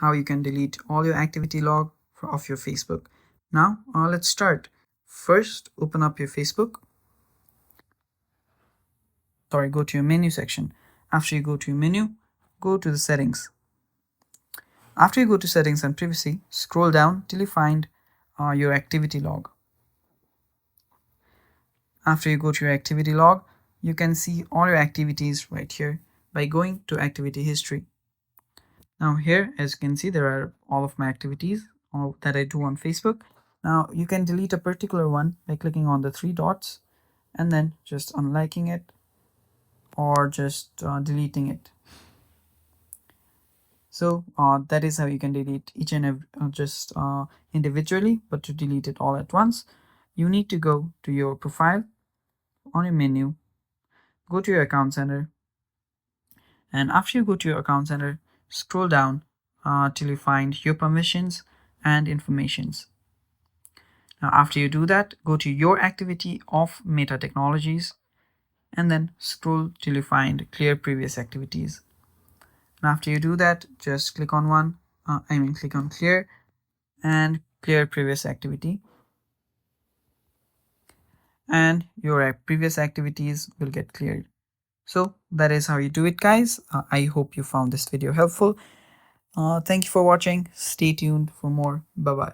how you can delete all your activity log of your Facebook. Now let's start. First, open up your Facebook. Go to your menu section. After you go to your menu, go to the settings. After you go to settings and privacy, scroll down till you find your activity log. After you go to your activity log, you can see all your activities right here by going to activity history. Now here, as you can see, there are all of my activities that I do on Facebook. Now you can delete a particular one by clicking on the three dots and then just unliking it or just deleting it. So that is how you can delete each and every just individually, but to delete it all at once, you need to go to your profile on your menu, go to your account center, and after you go to your account center, scroll down till you find your permissions and informations. Now after you do that, go to your activity of Meta Technologies and then scroll till you find clear previous activities. And after you do that, just click on one, click on clear and clear previous activity, and your previous activities will get cleared. So that is how you do it, guys. I hope you found this video helpful. Thank you for watching. Stay tuned for more. Bye bye.